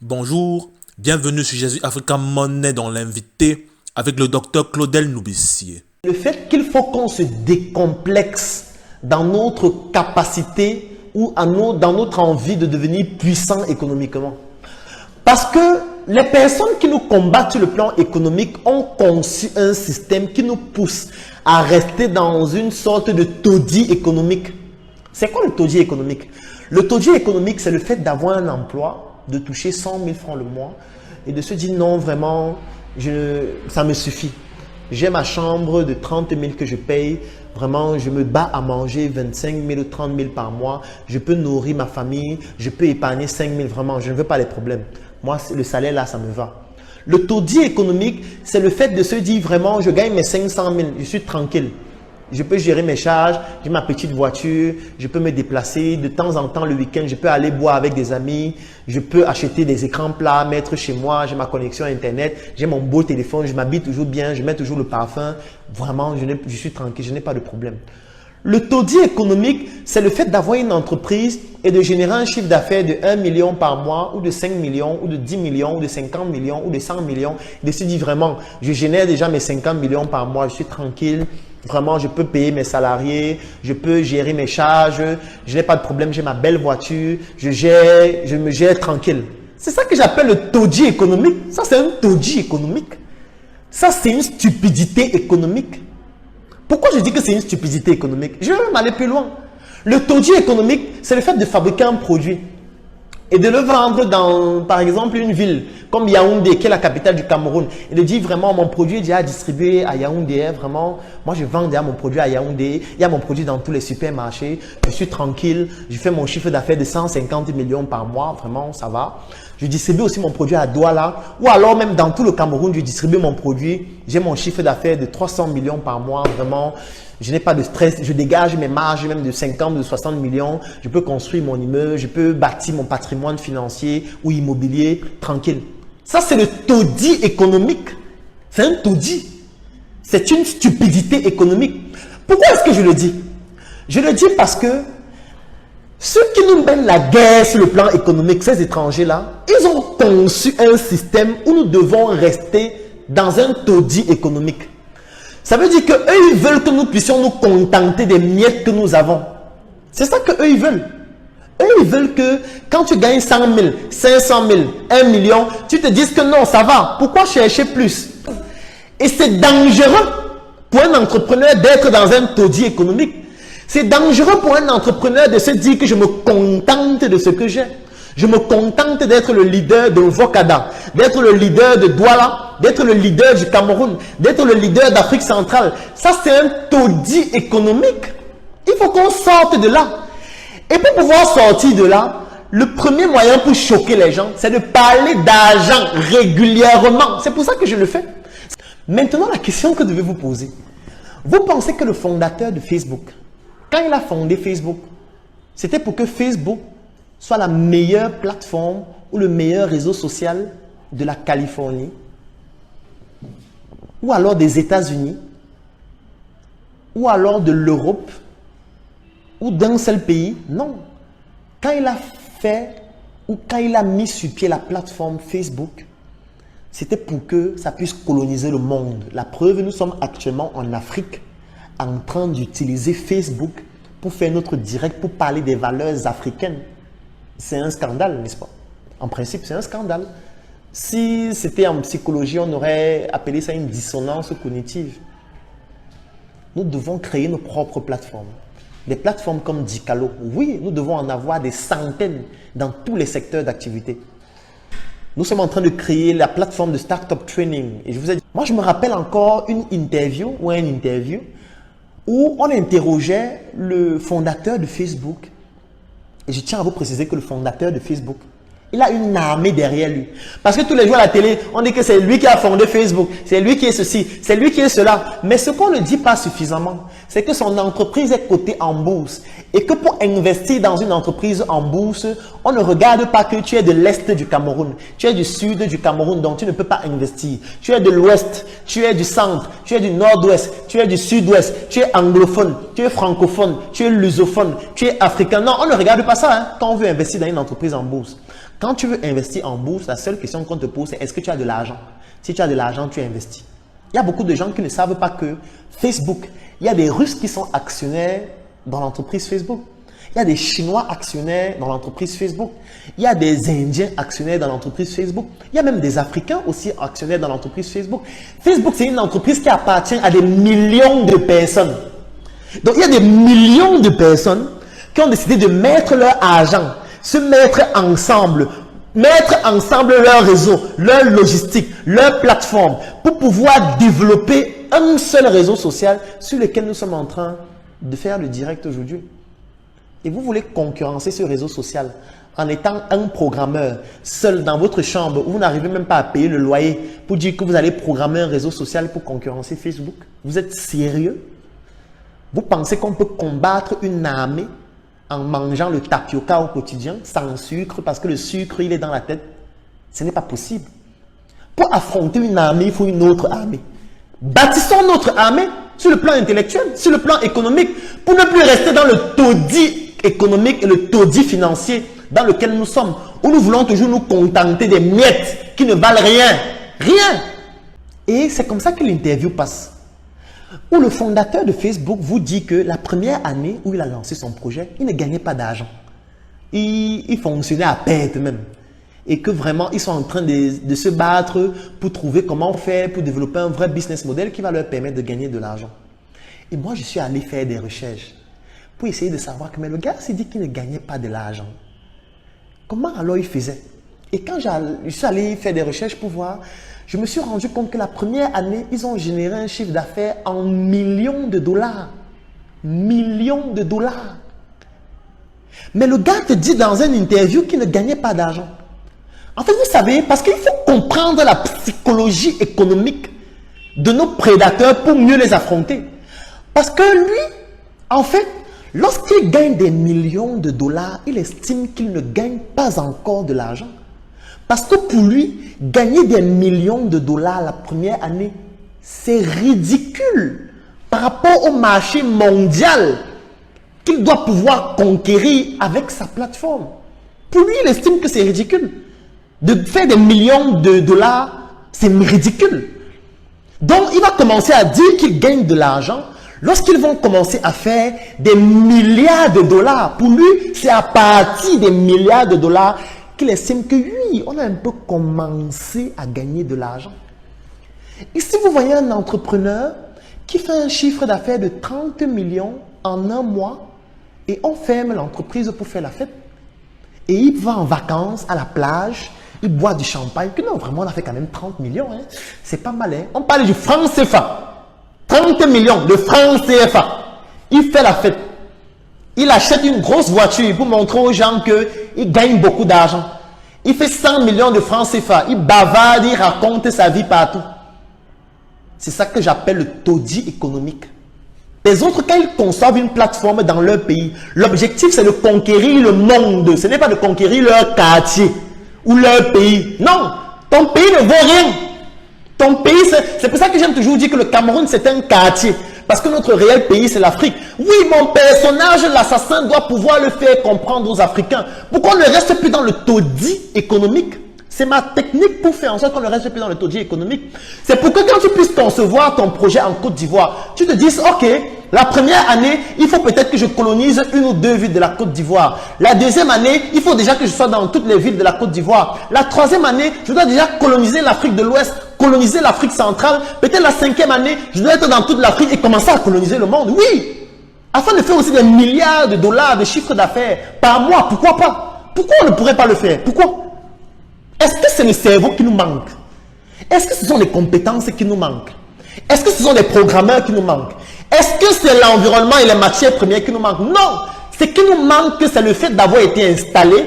Bonjour, bienvenue sur Jésus Africa Monnaie dans l'invité avec le docteur Claudel Noubissier. Le fait qu'il faut qu'on se décomplexe dans notre capacité ou dans notre envie de devenir puissant économiquement. Parce que les personnes qui nous combattent sur le plan économique ont conçu un système qui nous pousse à rester dans une sorte de taudis économique. C'est quoi le taudis économique? Le taudis économique, c'est le fait d'avoir un emploi, de toucher 100 000 francs le mois et de se dire non, vraiment, ça me suffit. J'ai ma chambre de 30 000 que je paye. Vraiment, je me bats à manger 25 000 ou 30 000 par mois. Je peux nourrir ma famille. Je peux épargner 5 000. Vraiment, je ne veux pas les problèmes. Moi, le salaire là, ça me va. Le taudis économique, c'est le fait de se dire vraiment, je gagne mes 500 000. Je suis tranquille. Je peux gérer mes charges, j'ai ma petite voiture, je peux me déplacer. De temps en temps, le week-end, je peux aller boire avec des amis. Je peux acheter des écrans plats, mettre chez moi. J'ai ma connexion Internet, j'ai mon beau téléphone, je m'habille toujours bien, je mets toujours le parfum. Vraiment, je suis tranquille, je n'ai pas de problème. Le taudis économique, c'est le fait d'avoir une entreprise et de générer un chiffre d'affaires de 1 million par mois ou de 5 millions ou de 10 millions ou de 50 millions ou de 100 millions. De se dire vraiment, je génère déjà mes 50 millions par mois, je suis tranquille. Vraiment, je peux payer mes salariés, je peux gérer mes charges, je n'ai pas de problème, j'ai ma belle voiture, je me gère tranquille. C'est ça que j'appelle le taudis économique. Ça, c'est un taudis économique. Ça, c'est une stupidité économique. Pourquoi je dis que c'est une stupidité économique? Je vais même aller plus loin. Le taudis économique, c'est le fait de fabriquer un produit et de le vendre dans, par exemple, une ville comme Yaoundé, qui est la capitale du Cameroun, et de dire vraiment, mon produit est déjà distribué à Yaoundé, vraiment, moi je vends déjà mon produit à Yaoundé, il y a mon produit dans tous les supermarchés, je suis tranquille, je fais mon chiffre d'affaires de 150 millions par mois, vraiment, ça va. Je distribue aussi mon produit à Douala, ou alors même dans tout le Cameroun, je distribue mon produit, j'ai mon chiffre d'affaires de 300 millions par mois, vraiment. Je n'ai pas de stress, je dégage mes marges même de 50, de 60 millions. Je peux construire mon immeuble, je peux bâtir mon patrimoine financier ou immobilier tranquille. Ça, c'est le taudis économique. C'est un taudis. C'est une stupidité économique. Pourquoi est-ce que je le dis? Je le dis parce que ceux qui nous mènent la guerre sur le plan économique, ces étrangers-là, ils ont conçu un système où nous devons rester dans un taudis économique. Ça veut dire qu'eux, ils veulent que nous puissions nous contenter des miettes que nous avons. C'est ça qu'eux, ils veulent. Eux, ils veulent que quand tu gagnes 100 000, 500 000, 1 million, tu te dises que non, ça va. Pourquoi chercher plus? Et c'est dangereux pour un entrepreneur d'être dans un taudis économique. C'est dangereux pour un entrepreneur de se dire que je me contente de ce que j'ai. Je me contente d'être le leader de Vokada, d'être le leader de Douala, d'être le leader du Cameroun, d'être le leader d'Afrique centrale. Ça, c'est un taudis économique. Il faut qu'on sorte de là. Et pour pouvoir sortir de là, le premier moyen pour choquer les gens, c'est de parler d'argent régulièrement. C'est pour ça que je le fais. Maintenant, la question que devez-vous poser. Vous pensez que le fondateur de Facebook, quand il a fondé Facebook, c'était pour que Facebook soit la meilleure plateforme ou le meilleur réseau social de la Californie ou alors des États-Unis ou alors de l'Europe ou d'un seul pays? Non. Quand il a fait ou quand il a mis sur pied la plateforme Facebook, c'était pour que ça puisse coloniser le monde. La preuve, nous sommes actuellement en Afrique en train d'utiliser Facebook pour faire notre direct, pour parler des valeurs africaines. C'est un scandale, n'est-ce pas? En principe, c'est un scandale. Si c'était en psychologie, on aurait appelé ça une dissonance cognitive. Nous devons créer nos propres plateformes. Des plateformes comme Dicalo, oui, nous devons en avoir des centaines dans tous les secteurs d'activité. Nous sommes en train de créer la plateforme de Startup Training. Et je vous ai dit, moi je me rappelle encore une interview où on interrogeait le fondateur de Facebook. Et je tiens à vous préciser que le fondateur de Facebook, il a une armée derrière lui. Parce que tous les jours à la télé, on dit que c'est lui qui a fondé Facebook, c'est lui qui est ceci, c'est lui qui est cela. Mais ce qu'on ne dit pas suffisamment, c'est que son entreprise est cotée en bourse. Et que pour investir dans une entreprise en bourse, on ne regarde pas que tu es de l'Est du Cameroun, tu es du Sud du Cameroun, donc tu ne peux pas investir. Tu es de l'Ouest, tu es du Centre, tu es du Nord-Ouest, tu es du Sud-Ouest, tu es anglophone, tu es francophone, tu es lusophone, tu es africain. Non, on ne regarde pas ça quand on veut investir dans une entreprise en bourse. Quand tu veux investir en bourse, la seule question qu'on te pose, c'est est-ce que tu as de l'argent? Si tu as de l'argent, tu investis. Il y a beaucoup de gens qui ne savent pas que Facebook, il y a des Russes qui sont actionnaires dans l'entreprise Facebook. Il y a des Chinois actionnaires dans l'entreprise Facebook. Il y a des Indiens actionnaires dans l'entreprise Facebook. Il y a même des Africains aussi actionnaires dans l'entreprise Facebook. Facebook, c'est une entreprise qui appartient à des millions de personnes. Donc, il y a des millions de personnes qui ont décidé de mettre leur argent, se mettre ensemble leur réseau, leur logistique, leur plateforme pour pouvoir développer un seul réseau social sur lequel nous sommes en train de faire le direct aujourd'hui. Et vous voulez concurrencer ce réseau social en étant un programmeur seul dans votre chambre où vous n'arrivez même pas à payer le loyer pour dire que vous allez programmer un réseau social pour concurrencer Facebook? Vous êtes sérieux? Vous pensez qu'on peut combattre une armée en mangeant le tapioca au quotidien sans sucre parce que le sucre il est dans la tête? Ce n'est pas possible. Pour affronter une armée, il faut une autre armée. Bâtissons notre armée sur le plan intellectuel, sur le plan économique, pour ne plus rester dans le taudis économique et le taudis financier dans lequel nous sommes, où nous voulons toujours nous contenter des miettes qui ne valent rien. Rien. Et c'est comme ça que l'interview passe. Où le fondateur de Facebook vous dit que la première année où il a lancé son projet, il ne gagnait pas d'argent. Il fonctionnait à perte même. Et que vraiment, ils sont en train de se battre pour trouver comment faire pour développer un vrai business model qui va leur permettre de gagner de l'argent. Et moi, je suis allé faire des recherches pour essayer de savoir que mais le gars s'est dit qu'il ne gagnait pas de l'argent. Comment alors il faisait? Et quand je suis allé faire des recherches pour voir, je me suis rendu compte que la première année, ils ont généré un chiffre d'affaires en millions de dollars. Millions de dollars. Mais le gars te dit dans une interview qu'il ne gagnait pas d'argent. En fait, vous savez, parce qu'il faut comprendre la psychologie économique de nos prédateurs pour mieux les affronter. Parce que lui, en fait, lorsqu'il gagne des millions de dollars, il estime qu'il ne gagne pas encore de l'argent. Parce que pour lui, gagner des millions de dollars la première année, c'est ridicule par rapport au marché mondial qu'il doit pouvoir conquérir avec sa plateforme. Pour lui, il estime que c'est ridicule. De faire des millions de dollars, c'est ridicule. Donc, il va commencer à dire qu'il gagne de l'argent lorsqu'ils vont commencer à faire des milliards de dollars. Pour lui, c'est à partir des milliards de dollars qu'il estime que oui, on a un peu commencé à gagner de l'argent. Ici, vous voyez un entrepreneur qui fait un chiffre d'affaires de 30 millions en un mois et on ferme l'entreprise pour faire la fête. Et il va en vacances à la plage, il boit du champagne. Que non, vraiment, on a fait quand même 30 millions. Hein. C'est pas mal. Hein. On parle du franc CFA. 30 millions de francs CFA. Il fait la fête. Il achète une grosse voiture pour montrer aux gens qu'il gagne beaucoup d'argent. Il fait 100 millions de francs CFA. Il bavarde, il raconte sa vie partout. C'est ça que j'appelle le taudis économique. Les autres, quand ils conçoivent une plateforme dans leur pays, l'objectif c'est de conquérir le monde. Ce n'est pas de conquérir leur quartier ou leur pays. Non, ton pays ne vaut rien. Ton pays, c'est pour ça que j'aime toujours dire que le Cameroun c'est un quartier. Parce que notre réel pays, c'est l'Afrique. Oui, mon personnage, l'assassin, doit pouvoir le faire comprendre aux Africains. Pourquoi on ne reste plus dans le taudis économique? C'est ma technique pour faire en sorte qu'on ne reste plus dans le taudis économique. C'est pour que quand tu puisses concevoir ton projet en Côte d'Ivoire, tu te dises, ok, la première année, il faut peut-être que je colonise une ou deux villes de la Côte d'Ivoire. La deuxième année, il faut déjà que je sois dans toutes les villes de la Côte d'Ivoire. La troisième année, je dois déjà coloniser l'Afrique de l'Ouest, coloniser l'Afrique centrale. Peut-être la cinquième année, je dois être dans toute l'Afrique et commencer à coloniser le monde. Oui, afin de faire aussi des milliards de dollars de chiffre d'affaires par mois. Pourquoi pas? Pourquoi on ne pourrait pas le faire? Pourquoi? Est-ce que c'est le cerveau qui nous manque? Est-ce que ce sont les compétences qui nous manquent? Est-ce que ce sont les programmeurs qui nous manquent? Est-ce que c'est l'environnement et les matières premières qui nous manquent? Non! Ce qui nous manque, c'est le fait d'avoir été installés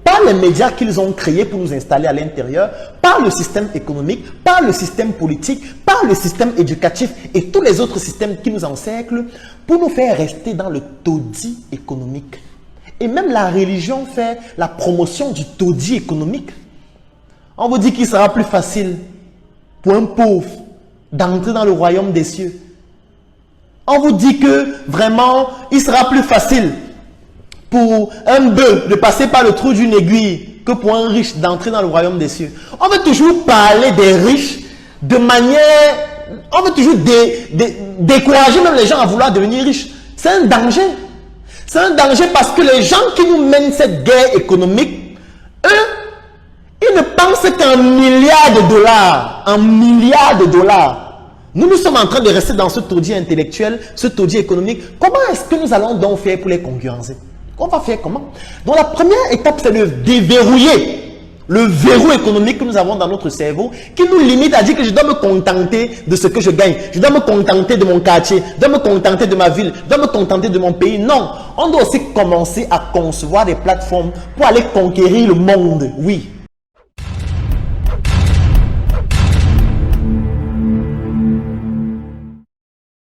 par les médias qu'ils ont créés pour nous installer à l'intérieur, par le système économique, par le système politique, par le système éducatif et tous les autres systèmes qui nous encerclent pour nous faire rester dans le taudis économique. Et même la religion fait la promotion du taudis économique. On vous dit qu'il sera plus facile pour un pauvre d'entrer dans le royaume des cieux. On vous dit que vraiment, il sera plus facile pour un bœuf de passer par le trou d'une aiguille que pour un riche d'entrer dans le royaume des cieux. On veut toujours parler des riches de manière... On veut toujours décourager même les gens à vouloir devenir riches. C'est un danger. C'est un danger parce que les gens qui nous mènent cette guerre économique, eux, ils ne pensent qu'en milliards de dollars. En milliards de dollars. Nous sommes en train de rester dans ce taudis intellectuel, ce taudis économique. Comment est-ce que nous allons donc faire pour les concurrencer? On va faire comment? Donc la première étape, c'est de déverrouiller le verrou économique que nous avons dans notre cerveau qui nous limite à dire que je dois me contenter de ce que je gagne. Je dois me contenter de mon quartier, je dois me contenter de ma ville, je dois me contenter de mon pays. Non, on doit aussi commencer à concevoir des plateformes pour aller conquérir le monde. Oui.